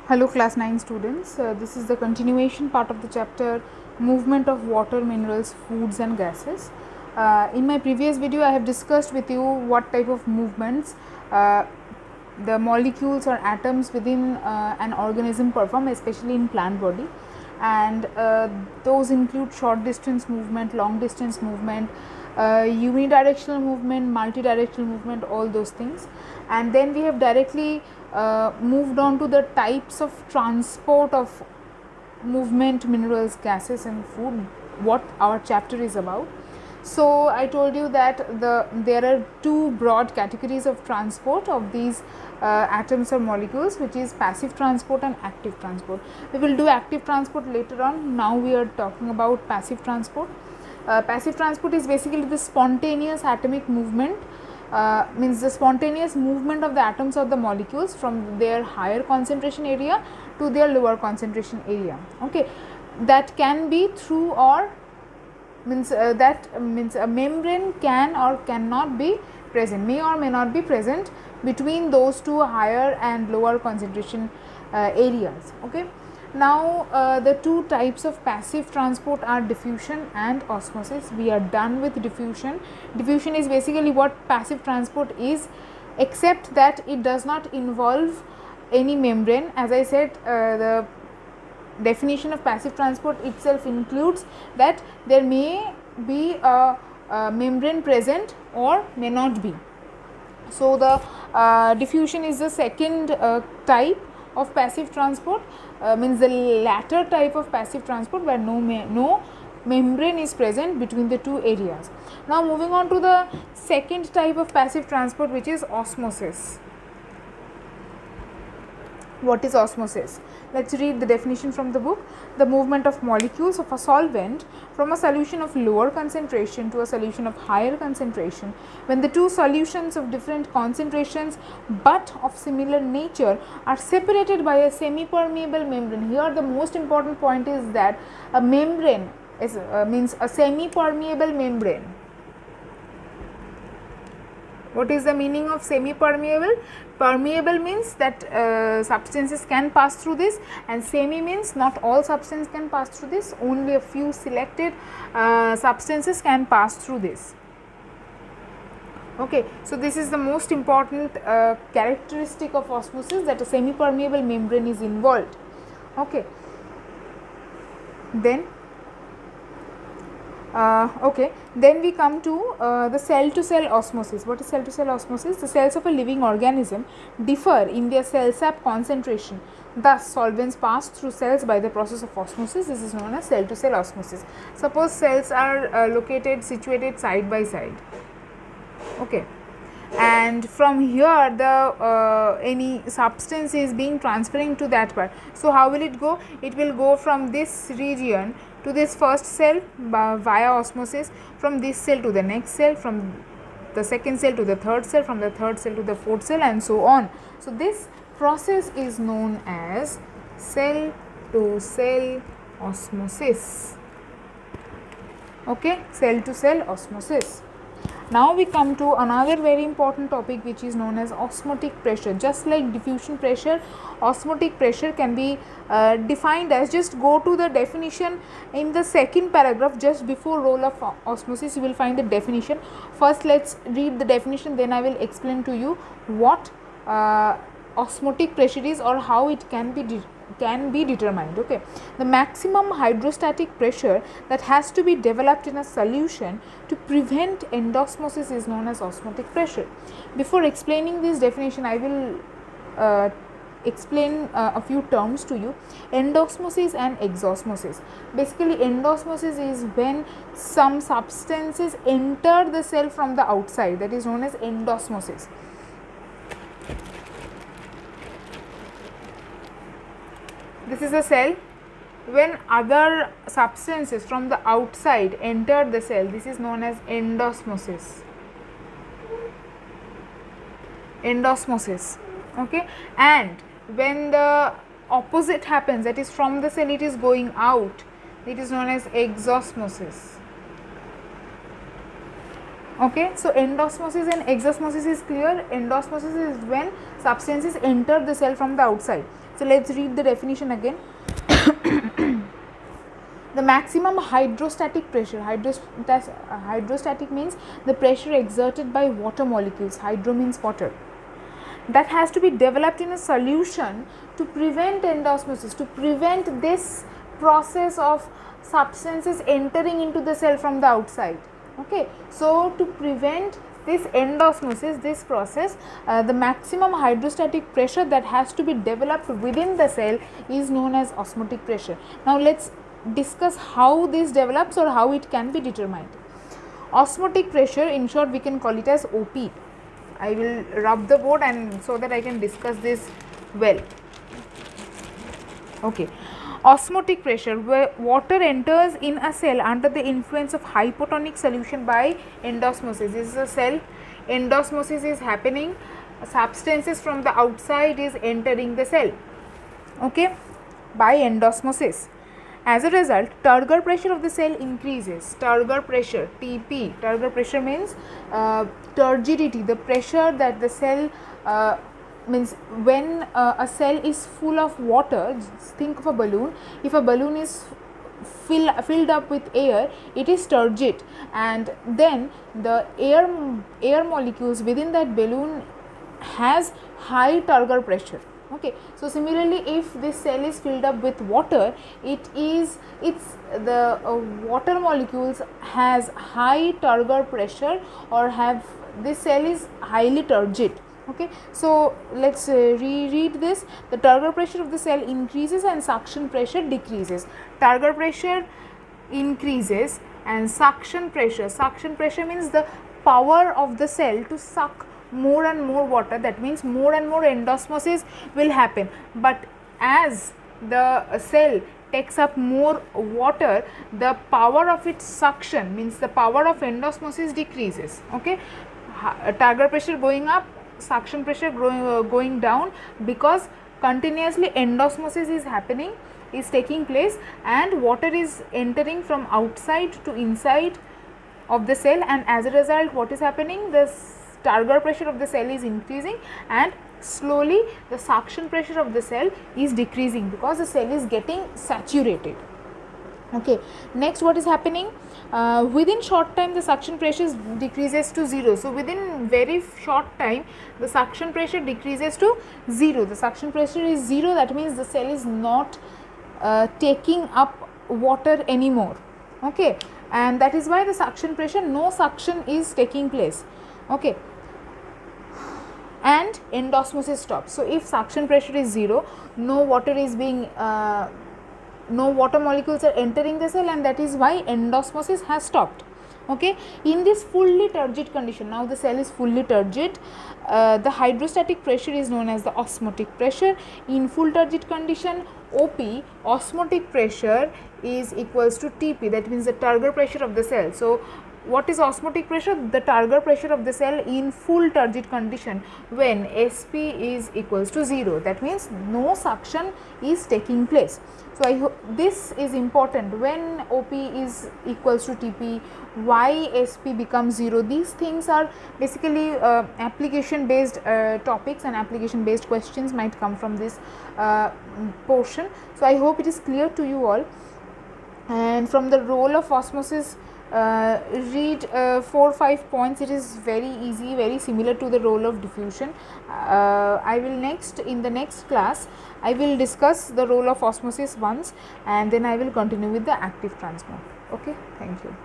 Hello class 9 students, this is the continuation part of the chapter movement of water, minerals, foods and gases. In my previous video I have discussed with you what type of movements the molecules or atoms within an organism perform, especially in plant body, and those include short distance movement, long distance movement, unidirectional movement, multidirectional movement, all those things. And then we have directly moved on to the types of transport of movement, minerals, gases and food, what our chapter is about. So I told you that there are two broad categories of transport of these atoms or molecules, which is passive transport and active transport. We will do active transport later on. Now we are talking about passive transport. Passive transport is basically the spontaneous atomic movement, means the spontaneous movement of the atoms or the molecules from their higher concentration area to their lower concentration area. Okay, that can be through or means that means a membrane can or cannot be present, may or may not be present between those two higher and lower concentration areas. Okay. Now the two types of passive transport are diffusion and osmosis. We are done with diffusion. Diffusion is basically what passive transport is, except that it does not involve any membrane. As I said, the definition of passive transport itself includes that there may be a membrane present or may not be. So the diffusion is the second type of passive transport, means the latter type of passive transport where no membrane is present between the two areas. Now moving on to the second type of passive transport, which is osmosis. What is osmosis? Let's read the definition from the book. The movement of molecules of a solvent from a solution of lower concentration to a solution of higher concentration when the two solutions of different concentrations but of similar nature are separated by a semi-permeable membrane. Here the most important point is that a membrane is means a semi-permeable membrane. What is the meaning of semi-permeable? Permeable means that substances can pass through this, and semi means not all substances can pass through this, only a few selected substances can pass through this. Okay, so this is the most important characteristic of osmosis, that a semi-permeable membrane is involved. Okay, then then we come to the cell to cell osmosis. What is cell to cell osmosis? The cells of a living organism differ in their cell sap concentration. Thus, solvents pass through cells by the process of osmosis. This is known as cell to cell osmosis. Suppose cells are situated side by side. Okay, and from here the any substance is being transferring to that part. So how will it go? It will go from this region to this first cell via osmosis, from this cell to the next cell, from the second cell to the third cell, from the third cell to the fourth cell, and so on. So this process is known as cell to cell osmosis. Okay, cell to cell osmosis. Now we come to another very important topic, which is known as osmotic pressure. Just like diffusion pressure, osmotic pressure can be defined as, just go to the definition in the second paragraph just before role of osmosis. You will find the definition. First let's read the definition, then I will explain to you what osmotic pressure is or how it can be determined. Okay, the maximum hydrostatic pressure that has to be developed in a solution to prevent endosmosis is known as osmotic pressure. Before explaining this definition, I will explain a few terms to you. Endosmosis and exosmosis. Basically, endosmosis is when some substances enter the cell from the outside, that is known as endosmosis. This is a cell. When other substances from the outside enter the cell, this is known as endosmosis. Endosmosis. Okay, and when the opposite happens, that is from the cell it is going out, it is known as exosmosis. Okay, so endosmosis and exosmosis is clear. Endosmosis is when substances enter the cell from the outside. So let's read the definition again. The maximum hydrostatic pressure, hydrostatic means the pressure exerted by water molecules, hydro means water, that has to be developed in a solution to prevent endosmosis, to prevent this process of substances entering into the cell from the outside. Okay, so to prevent this endosmosis, this process, the maximum hydrostatic pressure that has to be developed within the cell is known as osmotic pressure. Now let's discuss how this develops or how it can be determined. Osmotic pressure, in short we can call it as OP. I will rub the board and so that I can discuss this well. Okay. Osmotic pressure, where water enters in a cell under the influence of hypotonic solution by endosmosis. This is a cell, endosmosis is happening, substances from the outside is entering the cell, okay, by endosmosis. As a result, turgor pressure of the cell increases. Turgor pressure, TP, turgor pressure means turgidity, the pressure that the cell means when a cell is full of water. Think of a balloon. If a balloon is filled up with air, it is turgid, and then the air molecules within that balloon has high turgor pressure. Okay, so similarly, if this cell is filled up with water, it's the water molecules has high turgor pressure, or have this cell is highly turgid. Okay, so let's reread this. The turgor pressure of the cell increases and suction pressure decreases. Turgor pressure increases and suction pressure means the power of the cell to suck more and more water. That means more and more endosmosis will happen, but as the cell takes up more water, the power of its suction means the power of endosmosis decreases. Okay, turgor pressure going up, suction pressure going down, because continuously endosmosis is happening, is taking place, and water is entering from outside to inside of the cell, and as a result what is happening, the turgor pressure of the cell is increasing, and slowly the suction pressure of the cell is decreasing because the cell is getting saturated. Okay, next what is happening, within short time the suction pressure decreases to 0. So within very short time the suction pressure decreases to 0. The suction pressure is 0, that means the cell is not taking up water anymore. Okay, and that is why the suction pressure, no suction is taking place. Okay, and endosmosis stops. So if suction pressure is 0, no water is being no water molecules are entering the cell, and that is why endosmosis has stopped. Okay, in this fully turgid condition, now the cell is fully turgid, the hydrostatic pressure is known as the osmotic pressure. In full turgid condition, OP, osmotic pressure, is equals to TP, that means the turgor pressure of the cell. So what is osmotic pressure? The turgor pressure of the cell in full turgid condition when SP is equals to 0, that means no suction is taking place. So I hope this is important. When OP is equals to TP, why SP becomes 0? These things are basically application based topics, and application based questions might come from this portion. So I hope it is clear to you all. And from the role of osmosis, read 4-5 points. It is very easy, very similar to the role of diffusion. I will next, in the next class, I will discuss the role of osmosis once, and then I will continue with the active transmon. Okay, thank you.